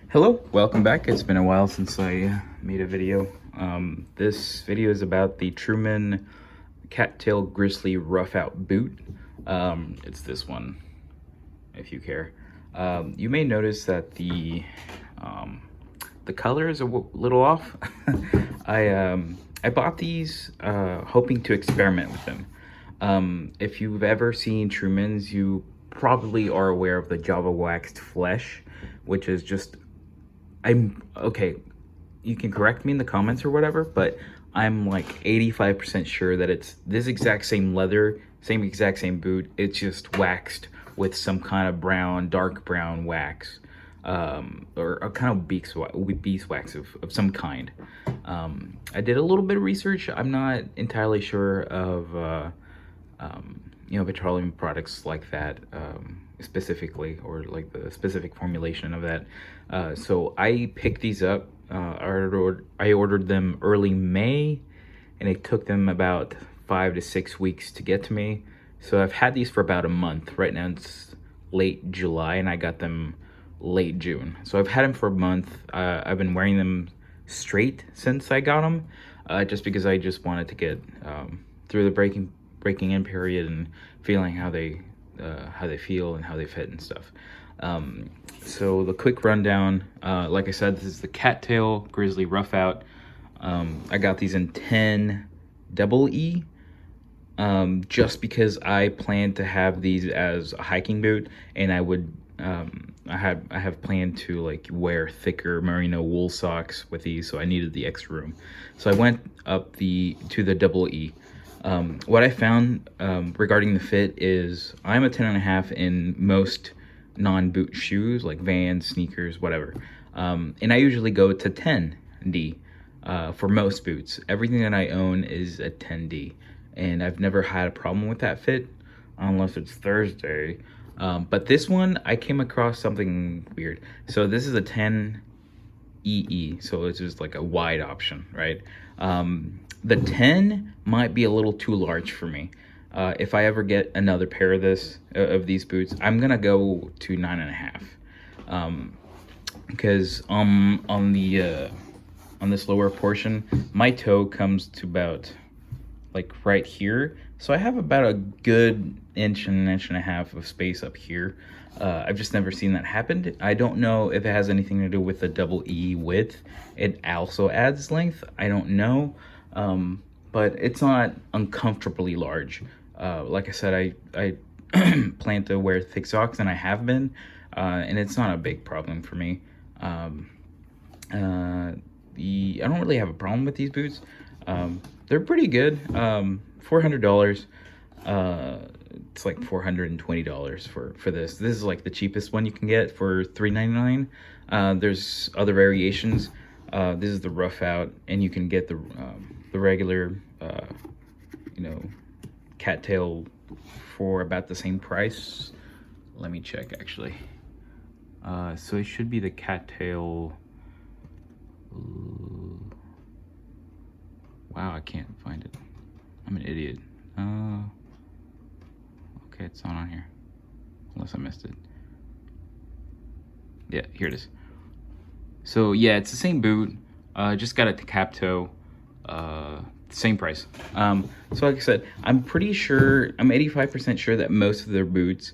Hello, welcome back. It's been a while since I made a video. This video is about the Truman Cattail Grizzly Roughhout boot. It's this one, if you care. You may notice that the color is a little off. I bought these hoping to experiment with them. If you've ever seen Truman's, you probably are aware of the Java waxed flesh, which is just okay, you can correct me in the comments or whatever, but I'm like 85% sure that it's this exact same leather, exact same boot. It's just waxed with some kind of brown, dark brown wax, or a kind of beeswax of some kind. I did a little bit of research. I'm not entirely sure of, petroleum products like that, specifically, or like the specific formulation of that. So I picked these up. I ordered them early May, and it took them about 5 to 6 weeks to get to me. So I've had these for about a month. Right now it's late July, and I got them late June. So I've had them for a month. I've been wearing them straight since I got them, just because I just wanted to get through the breaking in period and feeling how they feel and how they fit and stuff. So the quick rundown, like I said, this is the Cattail Grizzly Roughout. I got these in 10 double E, just because I plan to have these as a hiking boot, and I would I have planned to like wear thicker merino wool socks with these, so I needed the extra room. So I went up to the double E. What I found regarding the fit is I'm a 10.5 in most non-boot shoes, like Vans, sneakers, whatever. And I usually go to 10D for most boots. Everything that I own is a 10D, and I've never had a problem with that fit, unless it's Thursday. But this one, I came across something weird. So this is a 10EE, so it's just like a wide option, right? The 10 might be a little too large for me. If I ever get another pair of these boots, I'm gonna go to 9.5, because on this lower portion, my toe comes to about like right here, so I have about a good inch and an inch and a half of space up here. I've just never seen that happen. I don't know if it has anything to do with the double E width. It also adds length. I don't know. But it's not uncomfortably large. Like I said, I plan to wear thick socks, and I have been, and it's not a big problem for me. I don't really have a problem with these boots. They're pretty good. $400. It's like $420 for this. This is like the cheapest one you can get for $3.99. There's other variations. This is the Roughout, and you can get the regular, cattail for about the same price. Let me check, actually. So it should be the cattail. Wow, I can't find it. I'm an idiot. Okay, it's not on here, unless I missed it. Yeah, here it is. So yeah, it's the same boot. Just got it to cap toe. Same price. So like I said, I'm pretty sure, I'm 85% sure that most of their boots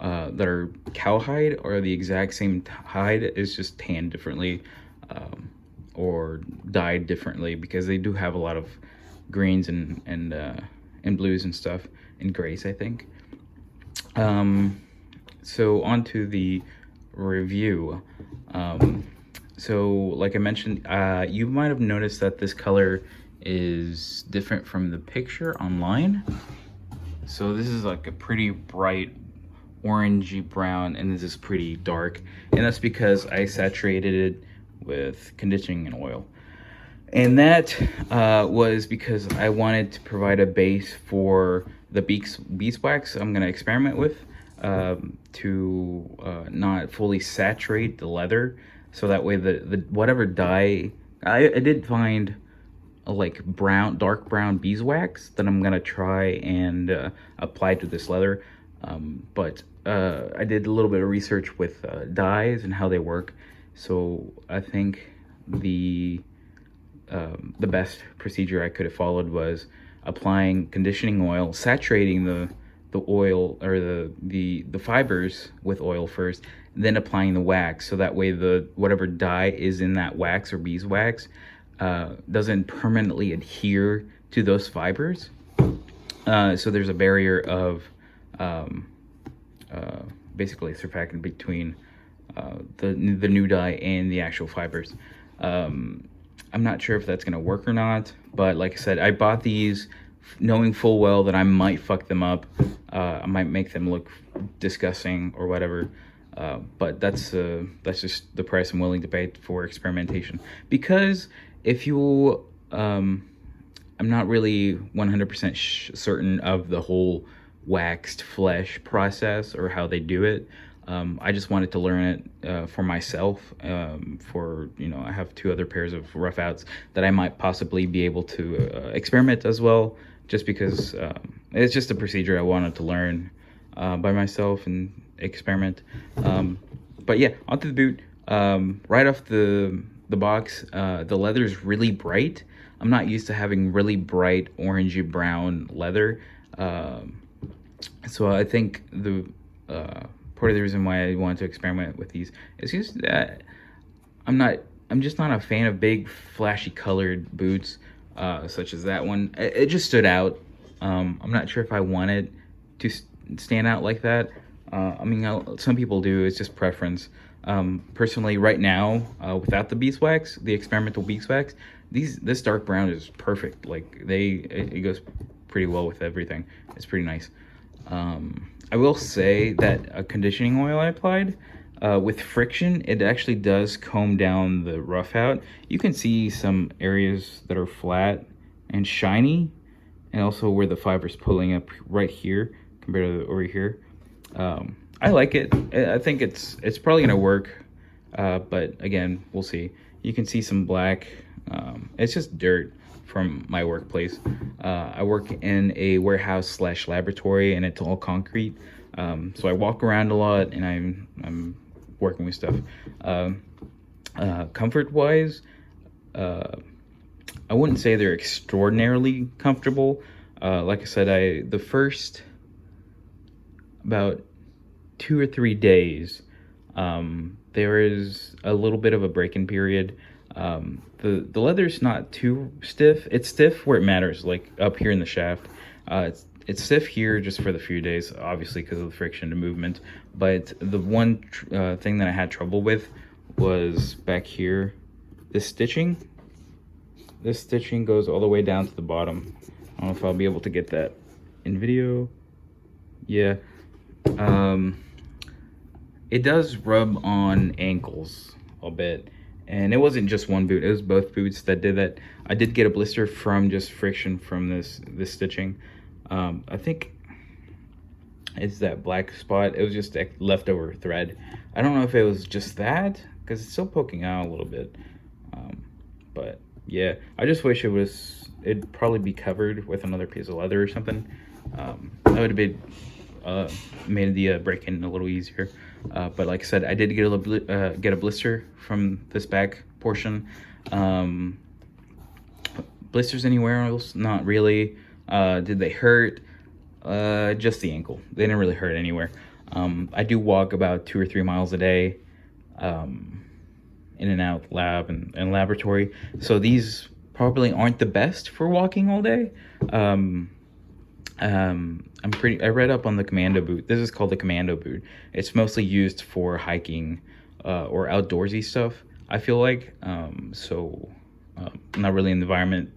that are cowhide are the exact same hide. It's just tanned differently, or dyed differently, because they do have a lot of greens and blues and stuff, and grays, I think. So on to the review. So like I mentioned, you might have noticed that this color is different from the picture online. So this is like a pretty bright orangey brown, and this is pretty dark, and that's because I saturated it with conditioning and oil. And that was because I wanted to provide a base for the beeswax I'm going to experiment with, to not fully saturate the leather, so that way the whatever dye, I did find a like dark brown beeswax that I'm gonna try and apply to this leather, but I did a little bit of research with dyes and how they work, So I think the best procedure I could have followed was applying conditioning oil, saturating the oil or the fibers with oil first, then applying the wax, so that way the whatever dye is in that wax or beeswax doesn't permanently adhere to those fibers. So there's a barrier of um, basically a surfactant between the new dye and the actual fibers. I'm not sure if that's gonna work or not, but like I said, I bought these knowing full well that I might fuck them up. I might make them look disgusting or whatever. But that's just the price I'm willing to pay for experimentation. Because if you, I'm not really 100% certain of the whole waxed flesh process or how they do it. I just wanted to learn it for myself. For, you know, I have 2 other pairs of Roughouts that I might possibly be able to experiment as well, just because it's just a procedure I wanted to learn by myself and experiment. But yeah, onto the boot. Right off the box, the leather is really bright. I'm not used to having really bright orangey brown leather. So I think the part of the reason why I wanted to experiment with these is just that I'm just not a fan of big flashy colored boots, such as that one. It just stood out. I'm not sure if I wanted to stand out like that. I mean, some people do. It's just preference. Personally, right now, without the beeswax, the experimental beeswax, this dark brown is perfect. Like it goes pretty well with everything. It's pretty nice. I will say that a conditioning oil I applied, with friction, it actually does comb down the rough out. You can see some areas that are flat and shiny, and also where the fiber's pulling up right here compared to over here. I like it. I think it's probably gonna work, but again, we'll see. You can see some black. It's just dirt from my workplace. I work in a warehouse / laboratory, and it's all concrete. So I walk around a lot, and I'm working with stuff. Comfort wise, I wouldn't say they're extraordinarily comfortable. Like I said, the first about 2 or 3 days, there is a little bit of a break-in period. The leather's not too stiff. It's stiff where it matters, like up here in the shaft. It's stiff here just for the few days, obviously because of the friction and movement. But the one thing that I had trouble with was back here. This stitching goes all the way down to the bottom. I don't know if I'll be able to get that in video. Yeah. It does rub on ankles a bit. And it wasn't just one boot, it was both boots that did that. I did get a blister from just friction from this stitching. I think it's that black spot. It was just a leftover thread. I don't know if it was just that, because it's still poking out a little bit. But yeah, I just wish it'd probably be covered with another piece of leather or something. That would have been made the break-in a little easier. But like I said, I did get a blister from this back portion. Blisters anywhere else? Not really. Did they hurt? Just the ankle. They didn't really hurt anywhere. I do walk about 2 or 3 miles a day, in and out lab and laboratory. So these probably aren't the best for walking all day. I read up on the commando boot. This is called the commando boot. It's mostly used for hiking or outdoorsy stuff, I feel like. So not really in the environment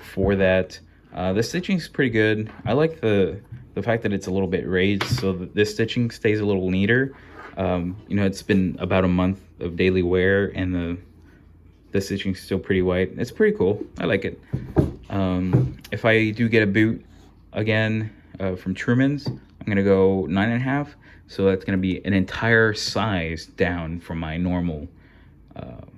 for that. The stitching's pretty good. I like the fact that it's a little bit raised, so that this stitching stays a little neater. You know, it's been about a month of daily wear, and the stitching's still pretty white. It's pretty cool. I like it. If I do get a boot again from Truman's, I'm gonna go 9.5. So that's gonna be an entire size down from my normal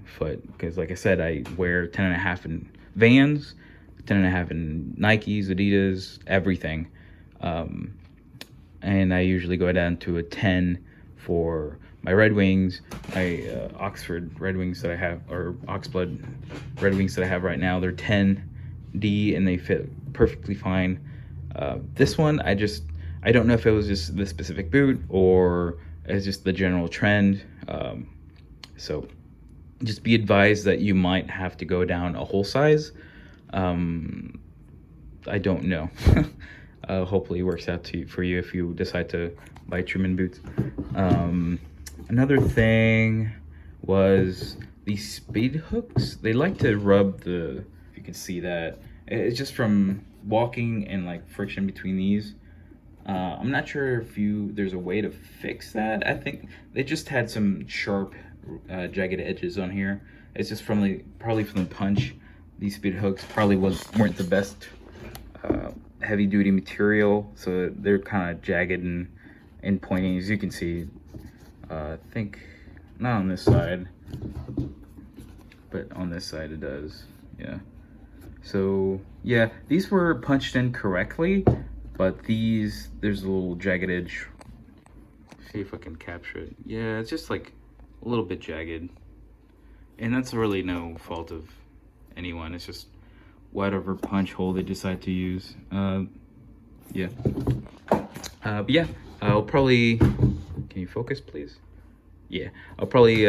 foot, because like I said, I wear 10.5 in Vans, 10.5 in Nikes, Adidas, everything. And I usually go down to a 10 for my Red Wings, my Oxford Red Wings that I have, or Oxblood Red Wings that I have right now. They're 10D and they fit perfectly fine. This one, I don't know if it was just the specific boot or it's just the general trend. So just be advised that you might have to go down a whole size. I don't know. Hopefully it works out for you if you decide to buy Truman boots. Another thing was these speed hooks. They like to rub if you can see that. It's just from walking and like friction between these. I'm not sure if there's a way to fix that. I think they just had some sharp, jagged edges on here. It's just probably from the punch. These speed hooks probably weren't the best heavy duty material, so they're kind of jagged and pointing, as you can see. I think not on this side, but on this side it does. Yeah. So yeah, these were punched in correctly, but there's a little jagged edge. See if I can capture it. Yeah, it's just like a little bit jagged, and that's really no fault of anyone. It's just whatever punch hole they decide to use. Yeah. But yeah, I'll probably, can you focus please? Yeah, I'll probably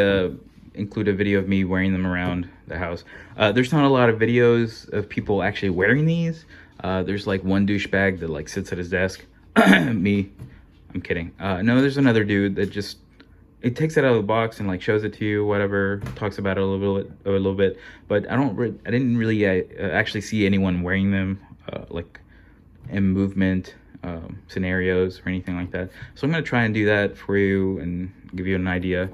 include a video of me wearing them around the house. There's not a lot of videos of people actually wearing these. There's like one douchebag that like sits at his desk. Me, I'm kidding. No, there's another dude that just, it takes it out of the box and like shows it to you, whatever, talks about it a little bit. But I didn't really actually see anyone wearing them like in movement scenarios or anything like that. So I'm gonna try and do that for you and give you an idea.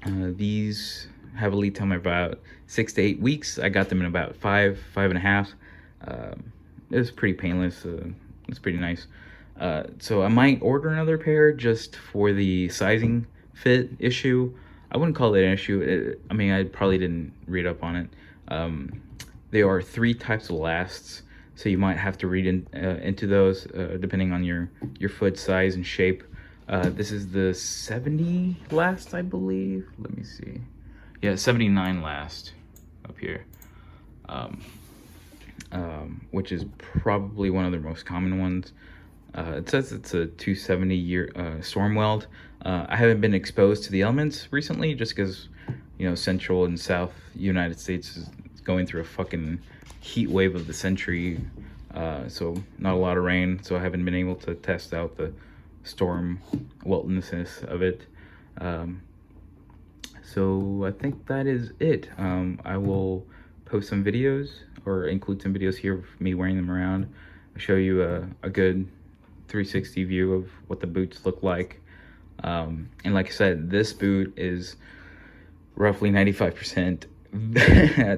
These have a lead time of about 6 to 8 weeks. I got them in about 5.5. It was pretty painless. It's pretty nice. So I might order another pair just for the sizing fit issue. I wouldn't call it an issue. I mean, I probably didn't read up on it. There are 3 types of lasts, so you might have to read into those depending on your foot size and shape. This is the 70 last, I believe. Let me see. Yeah, 79 last up here. Which is probably one of the most common ones. It says it's a 270 year storm weld. I haven't been exposed to the elements recently just because, you know, Central and South United States is going through a fucking heat wave of the century. So not a lot of rain, so I haven't been able to test out the storm weltness of it. So I think that is it. I will post some videos or include some videos here of me wearing them around. I'll show you a good 360 view of what the boots look like. And like I said, this boot is roughly 95%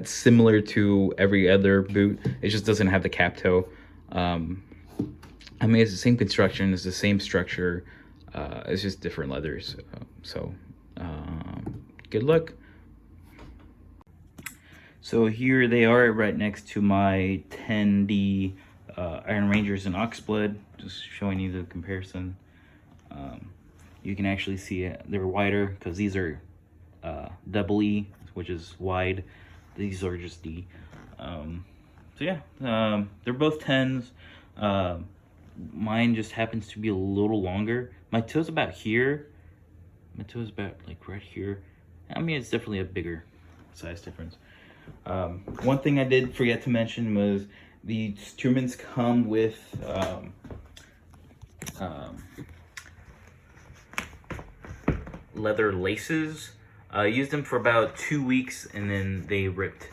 similar to every other boot. It just doesn't have the cap toe. I mean, it's the same construction, it's the same structure, it's just different leathers. Good luck. So here they are right next to my 10D Iron Rangers and Oxblood, just showing you the comparison. You can actually see it, they're wider because these are double E, which is wide. These are just D. So yeah, they're both 10s. Mine just happens to be a little longer. My toe's about here. My toe's about like right here. I mean, it's definitely a bigger size difference. One thing I did forget to mention was the Trumans come with leather laces. I used them for about 2 weeks and then they ripped.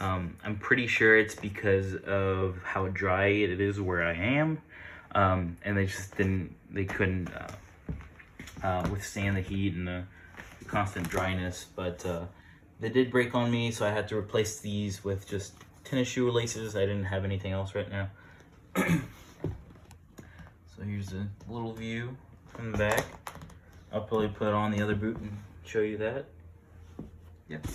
I'm pretty sure it's because of how dry it is where I am, and they couldn't withstand the heat and the constant dryness. But they did break on me, so I had to replace these with just tennis shoe laces. I didn't have anything else right now. So here's a little view from the back. I'll probably put on the other boot and show you that. Yep.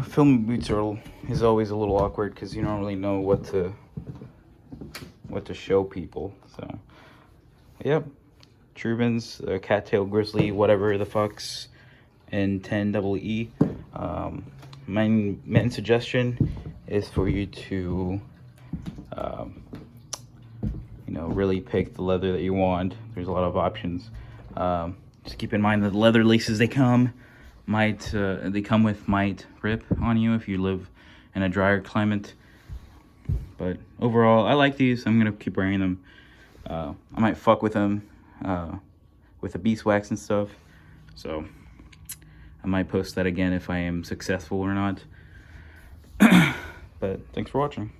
Filming boots is always a little awkward because you don't really know what to show people. So, yep, Truman's Cattail Grizzly, whatever the fucks, and 10 double E. My main suggestion is for you to, you know, really pick the leather that you want. There's a lot of options. Just keep in mind that the leather laces they come might rip on you if you live in a drier climate. But overall, I like these. I'm gonna keep wearing them. I might fuck with them with the beeswax and stuff. So I might post that again if I am successful or not. But thanks for watching.